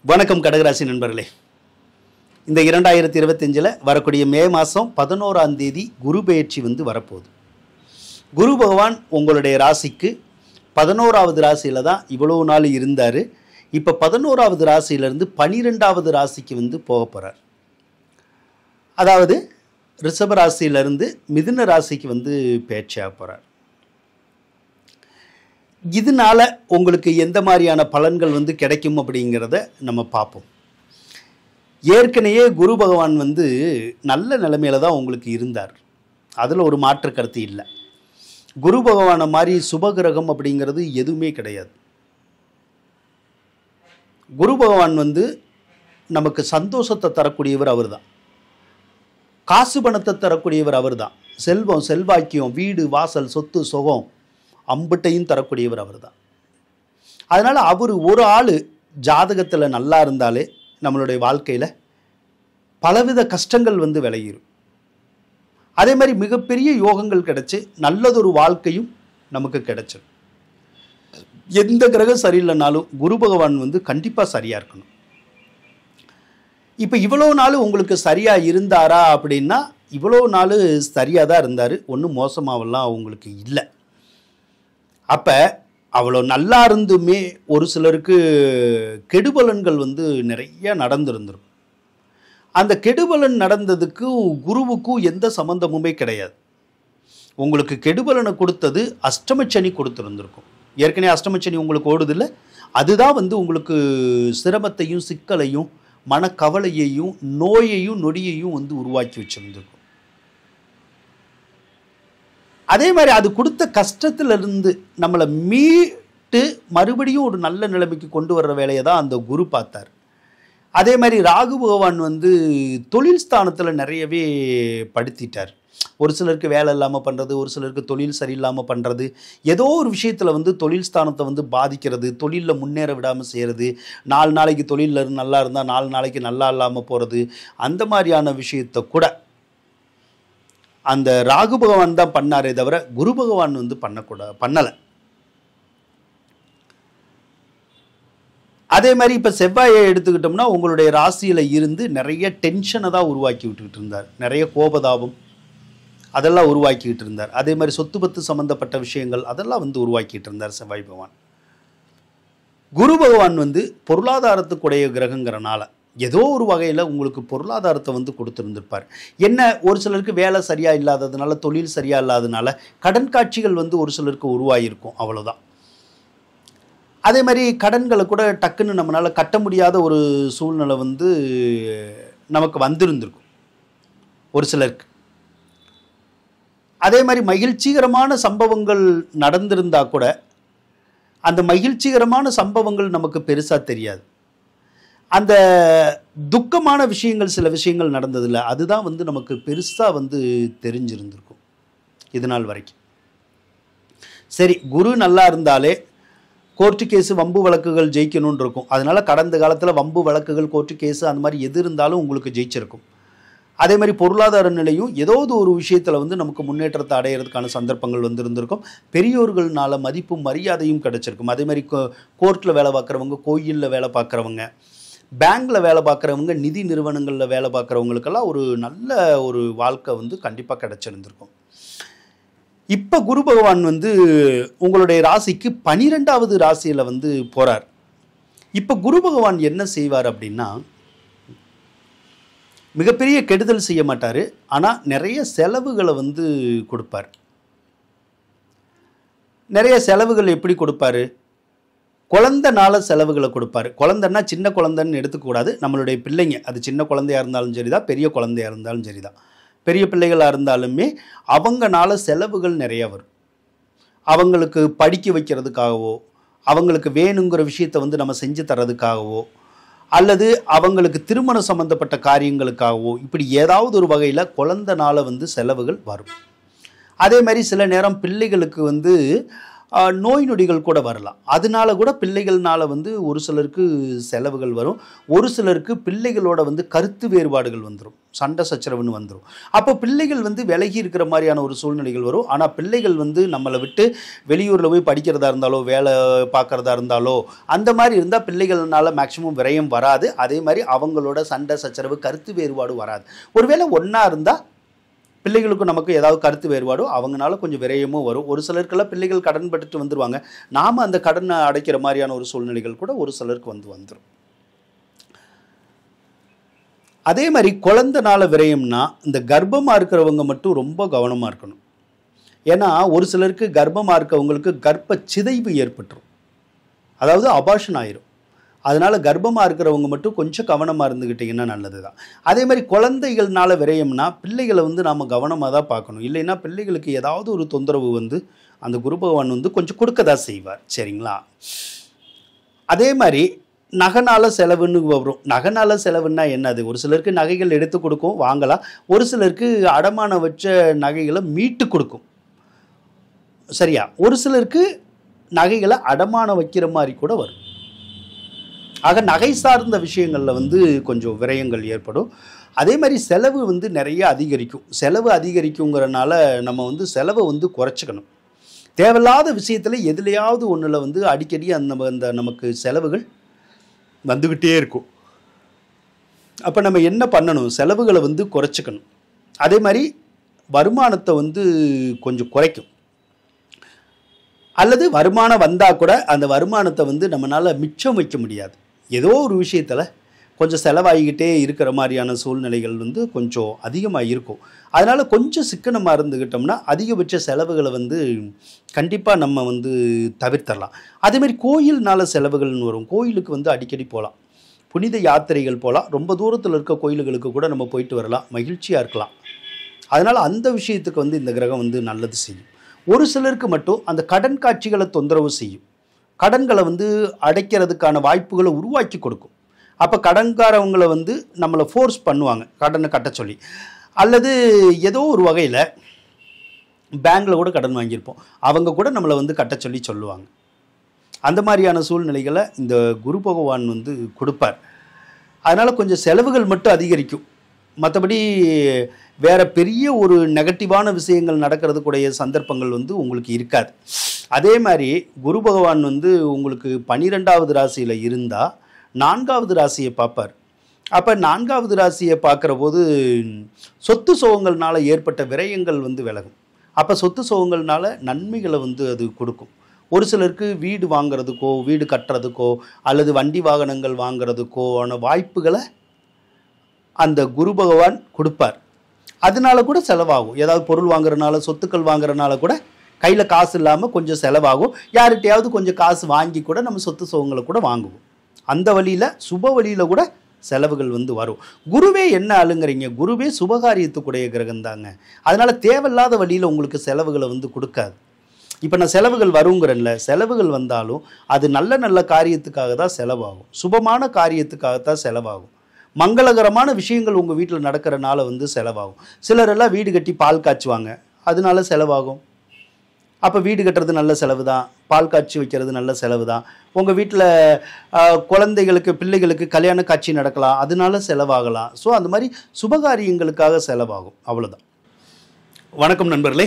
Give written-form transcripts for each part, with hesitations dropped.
வணக்கம் கடகராசி நண்பர்களே. இந்த 2025 வரக்கூடிய மே மாதம் 11ஆம் தேதி குரு பெயர்ச்சி வரப்போகுது. குரு பகவான் உங்களுடைய ராசிக்கு 11வது ராசியில் தான் இவ்வளோ நாள் இருந்தார். இப்போ 11வது ராசியிலேருந்து 12வது ராசிக்கு போக போகிறார். அதாவது ரிஷப ராசியிலேருந்து மிதுன ராசிக்கு பெயர்ச்சியாக போகிறார். இதனால உங்களுக்கு எந்த மாதிரியான பலன்கள் கிடைக்கும் அப்படிங்கிறத நம்ம பார்ப்போம். ஏற்கனவே குரு பகவான் நல்ல நிலைமையில தான் உங்களுக்கு இருந்தார். அதில் ஒரு மாற்று கருத்து இல்லை. குரு பகவானை மாதிரி சுபகிரகம் அப்படிங்கிறது எதுவுமே கிடையாது. குரு பகவான் நமக்கு சந்தோஷத்தை தரக்கூடியவர் அவர் தான். காசு பணத்தை தரக்கூடியவர் அவர் தான். செல்வம், செல்வாக்கியம், வீடு, வாசல், சொத்து, சுகம் அம்புட்டையும் தரக்கூடியவர் அவர் தான். அதனால் அவர் ஒரு ஆள் ஜாதகத்தில் நல்லா இருந்தாலே நம்மளுடைய வாழ்க்கையில் பலவித கஷ்டங்கள் விளையிடும். அதே மாதிரி மிகப்பெரிய யோகங்கள் கிடைச்சி நல்லதொரு வாழ்க்கையும் நமக்கு கிடைச்சிடும். எந்த கிரகம் சரியில்லைனாலும் குரு பகவான் கண்டிப்பாக சரியாக இருக்கணும். இப்போ இவ்வளோ நாள் உங்களுக்கு சரியாக இருந்தாரா அப்படின்னா இவ்வளோ நாள் சரியாக தான் இருந்தார். ஒன்றும் மோசமாகலாம் உங்களுக்கு இல்லை. அப்போ அவ்வளோ நல்லா இருந்துமே ஒரு சிலருக்கு கெடுபலன்கள் நிறைய நடந்திருந்திருக்கும். அந்த கெடுபலன் நடந்ததுக்கும் குருவுக்கும் எந்த சம்பந்தமுமே கிடையாது. உங்களுக்கு கெடுபலனை கொடுத்தது அஷ்டமச்சனி கொடுத்துருந்துருக்கும். ஏற்கனவே அஷ்டமச்சனி உங்களுக்கு ஓடுதில்லை. அதுதான் உங்களுக்கு சிரமத்தையும் சிக்கலையும் மனக்கவலையையும் நோயையும் நொடியையும் உருவாக்கி வச்சுருந்துருக்கும். அதே மாதிரி அது கொடுத்த கஷ்டத்திலிருந்து நம்மளை மீட்டு மறுபடியும் ஒரு நல்ல நிலைமைக்கு கொண்டு வர்ற வேலையை தான் அந்த குரு பார்த்தார். அதே மாதிரி ராகு பகவான் தொழில் ஸ்தானத்தில் நிறையவே படுத்திட்டார். ஒரு சிலருக்கு வேலை இல்லாமல் பண்ணுறது, ஒரு சிலருக்கு தொழில் சரியில்லாமல் பண்ணுறது, ஏதோ ஒரு விஷயத்தில் தொழில் ஸ்தானத்தை பாதிக்கிறது, தொழிலில் முன்னேற விடாமல் செய்கிறது, 4 நாளைக்கு தொழிலில் நல்லா இருந்தால் 4 நாளைக்கு நல்லா இல்லாமல் போகிறது, அந்த மாதிரியான விஷயத்தை கூட அந்த ராகு பகவான் தான் பண்ணாரே தவிர குரு பகவான் பண்ணலை. அதே மாதிரி இப்போ செவ்வாயை எடுத்துக்கிட்டோம்னா உங்களுடைய ராசியில் இருந்து நிறைய டென்ஷனை தான் உருவாக்கி விட்டுக்கிட்டு இருந்தார். நிறைய கோபதாபம் அதெல்லாம் உருவாக்கிக்கிட்டு இருந்தார். அதே மாதிரி சொத்து பத்து சம்மந்தப்பட்ட விஷயங்கள் அதெல்லாம் உருவாக்கிட்டு இருந்தார் செவ்வாய் பகவான். குரு பகவான் பொருளாதாரத்துக்குடைய கிரகங்கிறனால ஏதோ ஒரு வகையில் உங்களுக்கு பொருளாதாரத்தை கொடுத்துருந்துருப்பார். என்ன, ஒரு சிலருக்கு வேலை சரியாக இல்லாததுனால, தொழில் சரியாக இல்லாததுனால கடன் காட்சிகள் ஒரு சிலருக்கு உருவாகியிருக்கும், அவ்வளோதான். அதே மாதிரி கடன்களை கூட டக்குன்னு நம்மளால் கட்ட முடியாத ஒரு சூழ்நிலை நமக்கு வந்திருந்திருக்கும் ஒரு சிலருக்கு. அதே மாதிரி மகிழ்ச்சிகரமான சம்பவங்கள் நடந்திருந்தால் கூட அந்த மகிழ்ச்சிகரமான சம்பவங்கள் நமக்கு பெருசாக தெரியாது. அந்த துக்கமான விஷயங்கள், சில விஷயங்கள் நடந்ததில்லை, அதுதான் நமக்கு பெருசாக தெரிஞ்சிருந்திருக்கும் இது நாள் வரைக்கும். சரி, குரு நல்லா இருந்தாலே கோர்ட்டு கேஸு வம்பு வழக்குகள் ஜெயிக்கணும்னு இருக்கும். அதனால் கடந்த காலத்தில் வம்பு வழக்குகள், கோர்ட்டு கேஸு அந்த மாதிரி எது இருந்தாலும் உங்களுக்கு ஜெயிச்சிருக்கும். அதே மாதிரி பொருளாதார நிலையும் ஏதாவது ஒரு விஷயத்தில் நமக்கு முன்னேற்றத்தை அடையிறதுக்கான சந்தர்ப்பங்கள் இருந்திருக்கும். பெரியோர்கள்னால மதிப்பும் மரியாதையும் கிடச்சிருக்கும். அதே மாதிரி கோர்ட்டில் வேலை பார்க்குறவங்க, கோயிலில் வேலை பார்க்குறவங்க, பேங்கில் வேலை பார்க்குறவங்க, நிதி நிறுவனங்களில் வேலை பார்க்குறவங்களுக்கெல்லாம் ஒரு நல்ல ஒரு வாழ்க்கை கண்டிப்பாக கிடச்சிருந்திருக்கும். இப்போ குரு பகவான் உங்களுடைய ராசிக்கு 12வது ராசியில் போகிறார். இப்போ குரு பகவான் என்ன செய்வார் அப்படின்னா, மிகப்பெரிய கெடுதல் செய்ய மாட்டார். ஆனால் நிறைய செலவுகளை கொடுப்பார். நிறைய செலவுகள் எப்படி கொடுப்பார்? குழந்தைனால செலவுகளை கொடுப்பார். குழந்தைன்னா சின்ன குழந்தைன்னு எடுத்துக்கூடாது. நம்மளுடைய பிள்ளைங்க, அது சின்ன குழந்தையாக இருந்தாலும் சரி தான், பெரிய குழந்தையாக இருந்தாலும் சரி தான், பெரிய பிள்ளைகளாக இருந்தாலுமே அவங்கனால செலவுகள் நிறைய வரும். அவங்களுக்கு படிக்க வைக்கிறதுக்காகவோ, அவங்களுக்கு வேணுங்கிற விஷயத்தை நம்ம செஞ்சு தரதுக்காகவோ, அல்லது அவங்களுக்கு திருமணம் சம்மந்தப்பட்ட காரியங்களுக்காகவோ, இப்படி ஏதாவது ஒரு வகையில் குழந்தைனால செலவுகள் வரும். அதே மாதிரி சில நேரம் பிள்ளைகளுக்கு நோய் நொடிகள் கூட வரலாம். அதனால கூட பிள்ளைகள்னால வந்து ஒரு சிலருக்கு செலவுகள் வரும். ஒரு சிலருக்கு பிள்ளைகளோட வந்து கருத்து வேறுபாடுகள் வந்துரும். சண்டை சச்சரவுன்னு வந்துரும். அப்போ பிள்ளைகள் வந்து விலகி இருக்கிற மாதிரியான ஒரு சூழ்நிலைகள் வரும். ஆனால் பிள்ளைகள் வந்து நம்மளை விட்டு வெளியூரில் போய் படிக்கிறதா இருந்தாலோ வேலை பார்க்குறதா இருந்தாலோ அந்த மாதிரி இருந்தால் பிள்ளைகள்னால மேக்சிமம் விரயம் வராது. அதே மாதிரி அவங்களோட சண்டை சச்சரவு கருத்து வேறுபாடு வராது. ஒருவேளை ஒன்றா இருந்தால் பிள்ளைகளுக்கும் நமக்கு ஏதாவது கருத்து வேறுபாடும் அவங்களால கொஞ்சம் விரயமும் வரும். ஒரு சிலருக்கெல்லாம் பிள்ளைகள் கடன் பட்டுட்டு வந்துடுவாங்க. நாம் அந்த கடனை அடைக்கிற மாதிரியான ஒரு சூழ்நிலைகள் கூட ஒரு சிலருக்கு வந்துடும். அதே மாதிரி குழந்தைனால விரயம்னா இந்த கர்ப்பமாக இருக்கிறவங்க மட்டும் ரொம்ப கவனமாக இருக்கணும். ஏன்னா ஒரு சிலருக்கு கர்ப்பமாக இருக்கவங்களுக்கு கர்ப்ப சிதைவு ஏற்பட்டுரும், அதாவது அபார்ஷன் ஆயிரும். அதனால் கர்ப்பமாக இருக்கிறவங்க மட்டும் கொஞ்சம் கவனமாக இருந்துக்கிட்டிங்கன்னா நல்லது தான். அதே மாதிரி குழந்தைகள்னால விரயம்னா பிள்ளைகளை வந்து நாம் கவனமாக தான் பார்க்கணும். இல்லைன்னா பிள்ளைகளுக்கு ஏதாவது ஒரு தொந்தரவு வந்து அந்த குரு பகவான் வந்து கொஞ்சம் கொடுக்க தான் செய்வார். சரிங்களா? அதே மாதிரி நகைனால செலவுன்னு வரும். நகைனால செலவுன்னா என்னது? ஒரு சிலருக்கு நகைகள் எடுத்து கொடுக்கும், வாங்கலாம். ஒரு சிலருக்கு அடமானம் வச்ச நகைகளை மீட்டு கொடுக்கும். சரியா? ஒரு சிலருக்கு நகைகளை அடமானம் வைக்கிற மாதிரி கூட வரும். ஆக நகை சார்ந்த விஷயங்களில் வந்து கொஞ்சம் விரயங்கள் ஏற்படும். அதே மாதிரி செலவு வந்து நிறைய அதிகரிக்கும். செலவு அதிகரிக்குங்கிறனால நம்ம வந்து செலவை வந்து குறைச்சிக்கணும். தேவையில்லாத விஷயத்தில் எதுலையாவது ஒன்றில் வந்து அடிக்கடி அந்த நமக்கு செலவுகள் வந்துக்கிட்டே இருக்கும். அப்போ நம்ம என்ன பண்ணணும்? செலவுகளை வந்து குறைச்சிக்கணும். அதே மாதிரி வருமானத்தை வந்து கொஞ்சம் குறைக்கும். அல்லது வருமானம் வந்தால் கூட அந்த வருமானத்தை வந்து நம்மளால் மிச்சம் வைக்க முடியாது. ஏதோ ஒரு விஷயத்தில் கொஞ்சம் செலவாகிக்கிட்டே இருக்கிற மாதிரியான சூழ்நிலைகள் வந்து கொஞ்சம் அதிகமாக இருக்கும். அதனால் கொஞ்சம் சிக்கனமாக இருந்துக்கிட்டோம்னா அதிகபட்ச செலவுகளை வந்து கண்டிப்பாக நம்ம வந்து தவிர்த்தரலாம். அதேமாதிரி கோயில்னால செலவுகள்னு வரும். கோயிலுக்கு வந்து அடிக்கடி போகலாம், புனித யாத்திரைகள் போகலாம். ரொம்ப தூரத்தில் இருக்க கோயில்களுக்கு கூட நம்ம போயிட்டு வரலாம், மகிழ்ச்சியாக இருக்கலாம். அதனால் அந்த விஷயத்துக்கு வந்து இந்த கிரகம் வந்து நல்லது செய்யும். ஒரு சிலருக்கு மட்டும் அந்த கடன் காட்சிகளை தொந்தரவு செய்யும். கடன்களை வந்து அடைக்கிறதுக்கான வாய்ப்புகளை உருவாக்கி கொடுக்கும். அப்போ கடன்காரவங்களை வந்து நம்மளை ஃபோர்ஸ் பண்ணுவாங்க கடனை கட்ட சொல்லி. அல்லது ஏதோ ஒரு வகையில் பேங்க்கில் கூட கடன் வாங்கியிருப்போம், அவங்க கூட நம்மளை வந்து கட்ட சொல்லி சொல்லுவாங்க. அந்த மாதிரியான சூழ்நிலைகளை இந்த குரு பகவான் வந்து கொடுப்பார். அதனால் கொஞ்சம் செலவுகள் மட்டும் அதிகரிக்கும். மற்றபடி வேறு பெரிய ஒரு நெகட்டிவான விஷயங்கள் நடக்கிறதுக்குடைய சந்தர்ப்பங்கள் வந்து உங்களுக்கு இருக்காது. அதே மாதிரி குரு பகவான் வந்து உங்களுக்கு 12வது ராசியில் இருந்தால் 4வது ராசியை பார்ப்பார். அப்போ 4வது ராசியை பார்க்குற போது சொத்து சுகங்கள்னால ஏற்பட்ட விரயங்கள் வந்து விலகும். அப்போ சொத்து சுகங்கள்னால நன்மைகளை வந்து அது கொடுக்கும். ஒரு சிலருக்கு வீடு வாங்கிறதுக்கோ வீடு கட்டுறதுக்கோ அல்லது வண்டி வாகனங்கள் வாங்கிறதுக்கோ ஆன வாய்ப்புகளை அந்த குரு பகவான் கொடுப்பார். அதனால கூட செலவாகும். ஏதாவது பொருள் வாங்குறதுனால சொத்துக்கள் வாங்குறதுனால கூட கையில் காசு இல்லாமல் கொஞ்சம் செலவாகும். யார்கிட்டையாவது கொஞ்சம் காசு வாங்கி கூட நம்ம சொத்து சுகங்களை கூட வாங்குவோம். அந்த வழியில் சுப வழியில் கூட செலவுகள் வந்து வரும். குருவே என்ன ஆளுங்கிறீங்க? குருவே சுபகாரியத்துக்குடைய கிரகம் தாங்க. அதனால் தேவையில்லாத வழியில் உங்களுக்கு செலவுகளை வந்து கொடுக்காது. இப்போ நான் செலவுகள் வருங்கிறேன்ல, செலவுகள் வந்தாலும் அது நல்ல நல்ல காரியத்துக்காக தான் செலவாகும். சுபமான காரியத்துக்காகத்தான் செலவாகும். மங்களகரமான விஷயங்கள் உங்கள் வீட்டில் நடக்கிறனால வந்து செலவாகும். சிலரெல்லாம் வீடு கட்டி பால் காய்ச்சுவாங்க, அதனால செலவாகும். அப்போ வீடு கட்டுறது நல்ல செலவு தான், பால் காய்ச்சி வைக்கிறது நல்ல செலவு தான். உங்கள் வீட்டில் குழந்தைகளுக்கு பிள்ளைகளுக்கு கல்யாண காட்சி நடக்கலாம், அதனால செலவாகலாம். ஸோ அந்த மாதிரி சுபகாரியங்களுக்காக செலவாகும். அவ்வளோதான். வணக்கம் நண்பர்களே.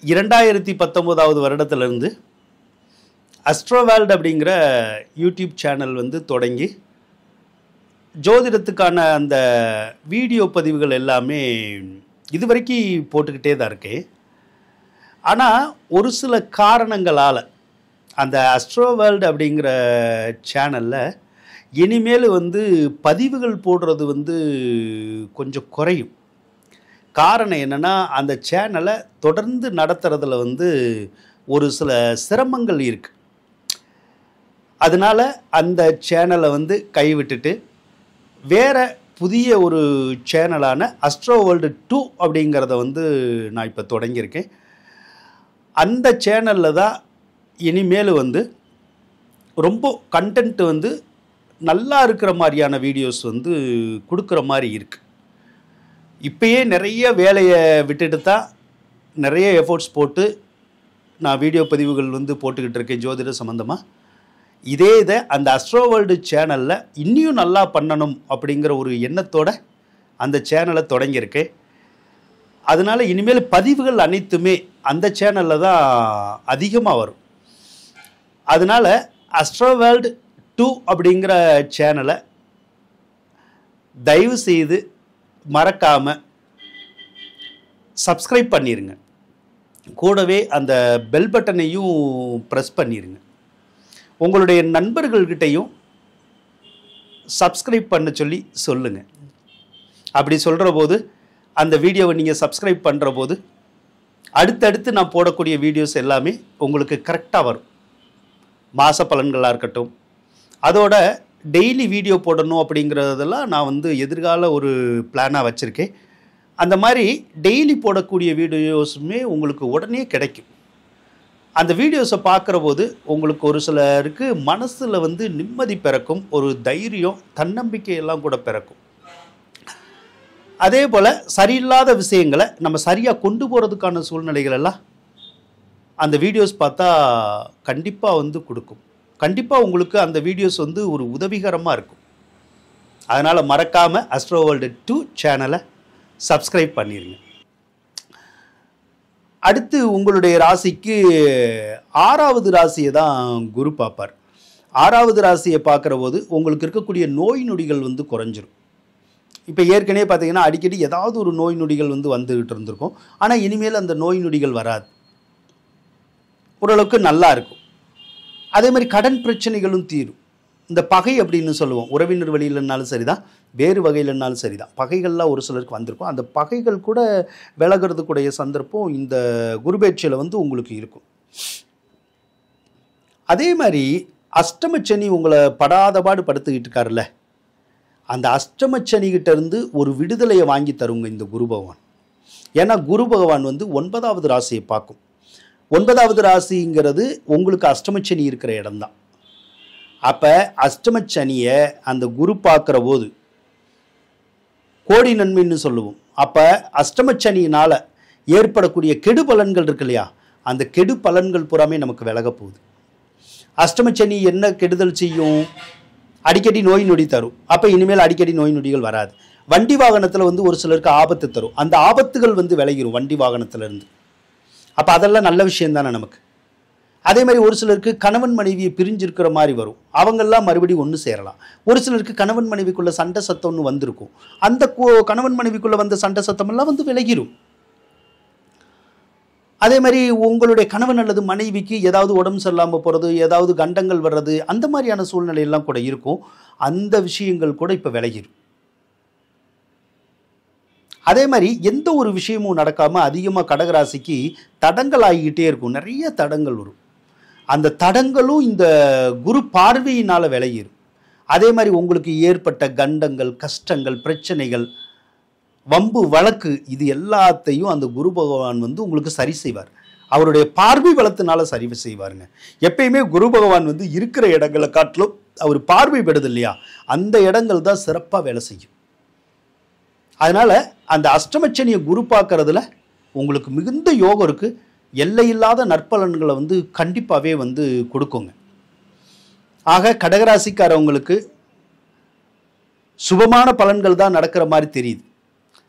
2019வது வருடத்திலிருந்து அஸ்ட்ரோவேல்ட் அப்படிங்கிற யூடியூப் சேனல் வந்து தொடங்கி ஜோதிடத்துக்கான அந்த வீடியோ பதிவுகள் எல்லாமே இதுவரைக்கும் போட்டுக்கிட்டே தான் இருக்கேன். ஆனால் ஒரு சில காரணங்களால் அந்த அஸ்ட்ரோவேல்ட் அப்படிங்கிற சேனலில் இனிமேல் வந்து பதிவுகள் போடுறது வந்து கொஞ்சம் குறையும். காரணம் என்னென்னா, அந்த சேனலை தொடர்ந்து நடத்துறதுல வந்து ஒரு சில சிரமங்கள் இருக்குது. அதனால் அந்த சேனலை வந்து கைவிட்டுட்டு வேறு புதிய ஒரு சேனலான அஸ்ட்ரோ வேர்ல்டு 2 அப்படிங்கிறத வந்து நான் இப்போ தொடங்கியிருக்கேன். அந்த சேனலில் தான் இனிமேல் வந்து ரொம்ப கண்டென்ட் வந்து நல்லா இருக்கிற மாதிரியான வீடியோஸ் வந்து கொடுக்குற மாதிரி இருக்குது. இப்போயே நிறைய வேலையை விட்டுட்டு தான் நிறைய எஃபோர்ட்ஸ் போட்டு நான் வீடியோ பதிவுகள் வந்து போட்டுக்கிட்டு இருக்கேன் ஜோதிட சம்மந்தமாக. இதே இதை அந்த அஸ்ட்ரோ வேர்ல்டு சேனலில் இன்னும் நல்லா பண்ணணும் அப்படிங்கிற ஒரு எண்ணத்தோட அந்த சேனலை தொடங்கியிருக்கேன். அதனால் இனிமேல் பதிவுகள் அனைத்துமே அந்த சேனலில் தான் அதிகமாக வரும். அதனால் அஸ்ட்ரோ வேர்ல்டு 2 அப்படிங்கிற சேனலை தயவு செய்து மறக்காமல் சப்ஸ்கிரைப் பண்ணிடுங்க. கூடவே அந்த பெல் பட்டனையும் ப்ரெஸ் பண்ணிடுங்க. உங்களுடைய நண்பர்கள்கிட்டையும் சப்ஸ்கிரைப் பண்ண சொல்லி சொல்லுங்கள். அப்படி சொல்கிற போது அந்த வீடியோவை நீங்கள் சப்ஸ்கிரைப் பண்ணுற போது அடுத்தடுத்து நான் போடக்கூடிய வீடியோஸ் எல்லாமே உங்களுக்கு கரெக்டாக வரும். மாத பலன்களாக இருக்கட்டும், அதோட டெய்லி வீடியோ போடணும் அப்படிங்கிறதெல்லாம் நான் வந்து எதிர்கால ஒரு பிளானாக வச்சுருக்கேன். அந்த மாதிரி டெய்லி போடக்கூடிய வீடியோஸுமே உங்களுக்கு உடனே கிடைக்கும். அந்த வீடியோஸை பார்க்குற போது உங்களுக்கு ஒரு சிலருக்கு மனசில் வந்து நிம்மதி பிறக்கும், ஒரு தைரியம், தன்னம்பிக்கையெல்லாம் கூட பிறக்கும். அதே போல் சரியில்லாத விஷயங்களை நம்ம சரியாக கொண்டு போகிறதுக்கான சூழ்நிலைகள் எல்லாம் அந்த வீடியோஸ் பார்த்தா கண்டிப்பாக வந்து கொடுக்கும். கண்டிப்பாக உங்களுக்கு அந்த வீடியோஸ் வந்து ஒரு உதவிகரமாக இருக்கும். அதனால் மறக்காமல் அஸ்ட்ரோ வேர்ல்டு 2 சேனலை சப்ஸ்கிரைப் பண்ணிடுங்க. அடுத்து உங்களுடைய ராசிக்கு 6வது ராசியை தான் குரு பார்ப்பார். 6வது ராசியை பார்க்குற போது உங்களுக்கு இருக்கக்கூடிய நோய் நொடிகள் வந்து குறைஞ்சிரும். இப்போ ஏற்கனவே பார்த்தீங்கன்னா அடிக்கடி ஏதாவது ஒரு நோய் நொடிகள் வந்து வந்துகிட்டு இருந்திருக்கும். ஆனால் இனிமேல் அந்த நோய் நொடிகள் வராது, ஓரளவுக்கு நல்லா இருக்கும். அதே மாதிரி கடன் பிரச்சனைகளும் தீரும். இந்த பகை அப்படின்னு சொல்லுவோம், உறவினர் வழியிலனாலும் சரி தான், வேறு வகையிலனாலும் சரி தான், பகைகள்லாம் ஒரு சிலருக்கு வந்திருக்கும். அந்த பகைகள் கூட விலகிறதுக்குடைய சந்தர்ப்பம் இந்த குருபேட்சையில் வந்து உங்களுக்கு இருக்கும். அதே மாதிரி அஷ்டமச்சனி உங்களை படாதபாடு படுத்துக்கிட்டு இருக்காருல்ல, அந்த அஷ்டமச்சனிகிட்ட இருந்து ஒரு விடுதலையை வாங்கி தருங்க இந்த குரு பகவான். ஏன்னா குரு பகவான் வந்து 9வது ராசியை பார்க்கும். 9வது ராசிங்கிறது உங்களுக்கு அஷ்டமச்சனி இருக்கிற இடம்தான். அப்போ அஷ்டமச்சனியை அந்த குரு பார்க்குற போது கோடி நன்மைன்னு சொல்லுவோம். அப்போ அஷ்டமச்சனியினால் ஏற்படக்கூடிய கெடு பலன்கள் இருக்கு இல்லையா, அந்த கெடு பலன்கள் பூராமே நமக்கு விலக போகுது. அஷ்டமச்சனி என்ன கெடுதல் செய்யும்? அடிக்கடி நோய் நொடி தரும். அப்போ இனிமேல் அடிக்கடி நோய் நொடிகள் வராது. வண்டி வாகனத்தில் வந்து ஒரு சிலருக்கு ஆபத்து தரும். அந்த ஆபத்துகள் வந்து விலகிரும் வண்டி வாகனத்திலேருந்து. அப்போ அதெல்லாம் நல்ல விஷயம் தானே நமக்கு. அதே மாதிரி ஒரு சிலருக்கு கணவன் மனைவியை பிரிஞ்சிருக்கிற மாதிரி வரும், அவங்கெல்லாம் மறுபடியும் ஒன்று சேரலாம். ஒரு சிலருக்கு கணவன் மனைவிக்குள்ள சண்டை சத்தம்னு வந்திருக்கும், அந்த கணவன் மனைவிக்குள்ளே வந்த சண்டை சத்தமெல்லாம் வந்து விலகிரும். அதே மாதிரி உங்களுடைய கணவன் அல்லது மனைவிக்கு ஏதாவது உடம்பு சரியில்லாமல் போகிறது, ஏதாவது கண்டங்கள் வர்றது, அந்த மாதிரியான சூழ்நிலையெல்லாம் கூட இருக்கும். அந்த விஷயங்கள் கூட இப்போ விலகிரும். அதே மாதிரி எந்த ஒரு விஷயமும் நடக்காமல் அதிகமாக கடகராசிக்கு தடங்கள் ஆகிக்கிட்டே இருக்கும், நிறைய தடங்கள் வரும். அந்த தடங்களும் இந்த குரு பார்வையினால் விலகிரும். அதே மாதிரி உங்களுக்கு ஏற்பட்ட கண்டங்கள், கஷ்டங்கள், பிரச்சனைகள், வம்பு வழக்கு, இது எல்லாத்தையும் அந்த குரு பகவான் வந்து உங்களுக்கு சரி செய்வார். அவருடைய பார்வை பலத்தினால சரி செய்வாருங்க. எப்பயுமே குரு பகவான் வந்து இருக்கிற இடங்களை காட்டிலும் அவர் பார்வை படுது இல்லையா, அந்த இடங்கள் தான் சிறப்பாக வேலை செய்யும். அதனால் அந்த அஷ்டமச்சனியை குரு பார்க்கறதுல உங்களுக்கு மிகுந்த யோகம் இருக்குது. எல்லையில்லாத நற்பலன்களை வந்து கண்டிப்பாகவே வந்து கொடுக்குங்க. ஆக கடகராசிக்காரவங்களுக்கு சுபமான பலன்கள் தான் நடக்கிற மாதிரி தெரியுது.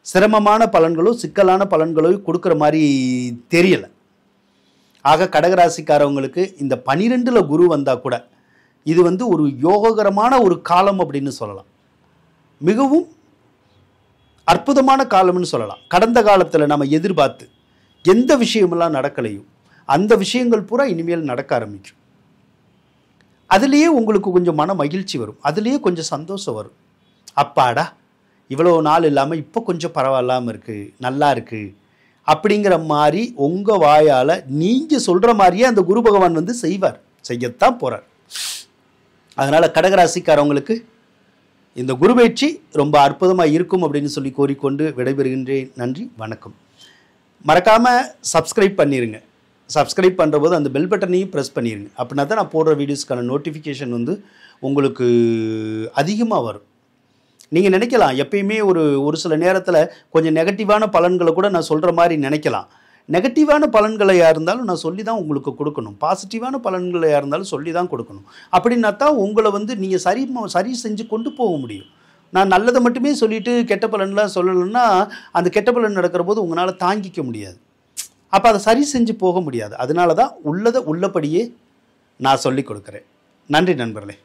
சிரமமான பலன்களோ சிக்கலான பலன்களோ கொடுக்குற மாதிரி தெரியலை. ஆக கடகராசிக்காரவங்களுக்கு இந்த 12ல் குரு வந்தால் கூட இது வந்து ஒரு யோககரமான ஒரு காலம் அப்படின்னு சொல்லலாம். மிகவும் அற்புதமான காலம்னு சொல்லலாம். கடந்த காலத்தில் நம்ம எதிர்பார்த்து எந்த விஷயமெல்லாம் நடக்கலையோ அந்த விஷயங்கள் பூரா இனிமேல் நடக்க ஆரம்பிக்கும். அதுலேயே உங்களுக்கு கொஞ்சம் மன மகிழ்ச்சி வரும், அதுலேயே கொஞ்சம் சந்தோஷம் வரும். அப்பாடா, இவ்வளோ நாள் இல்லாமல் இப்போ கொஞ்சம் பரவாயில்லாமல் இருக்குது, நல்லா இருக்குது அப்படிங்கிற மாதிரி உங்கள் வாயால் நீங்கள் சொல்கிற மாதிரியே அந்த குரு பகவான் வந்து செய்வார், செய்யத்தான் போகிறார். அதனால் கடகராசிக்காரவங்களுக்கு இந்த குரு பயிற்சி ரொம்ப அற்புதமாக இருக்கும் அப்படின்னு சொல்லி கோரிக்கொண்டு விடைபெறுகின்றேன். நன்றி, வணக்கம். மறக்காமல் சப்ஸ்கிரைப் பண்ணிடுங்க. சப்ஸ்கிரைப் பண்ணுற போது அந்த பெல் பட்டனையும் ப்ரெஸ் பண்ணிடுங்க. அப்படின்னா தான் நான் போடுற வீடியோஸ்க்கான நோட்டிஃபிகேஷன் வந்து உங்களுக்கு அதிகமாக வரும். நீங்கள் நினைக்கலாம் எப்பயுமே ஒரு சில நேரத்தில் கொஞ்சம் நெகட்டிவான பலன்களை கூட நான் சொல்கிற மாதிரி நினைக்கலாம். நெகட்டிவான பலன்களையாக இருந்தாலும் நான் சொல்லி தான் உங்களுக்கு கொடுக்கணும், பாசிட்டிவான பலன்களையாக இருந்தாலும் சொல்லி தான் கொடுக்கணும். அப்படின்னா தான் உங்களை வந்து நீங்கள் சரி செஞ்சு கொண்டு போக முடியும். நான் நல்லதை மட்டுமே சொல்லிவிட்டு கெட்ட பலன்லாம் சொல்லலைன்னா அந்த கெட்ட பலன் நடக்கிற போது உங்களால் தாங்கிக்க முடியாது. அப்போ அதை சரி செஞ்சு போக முடியாது. அதனால தான் உள்ளதை உள்ளபடியே நான் சொல்லி கொடுக்குறேன். நன்றி நண்பர்களே.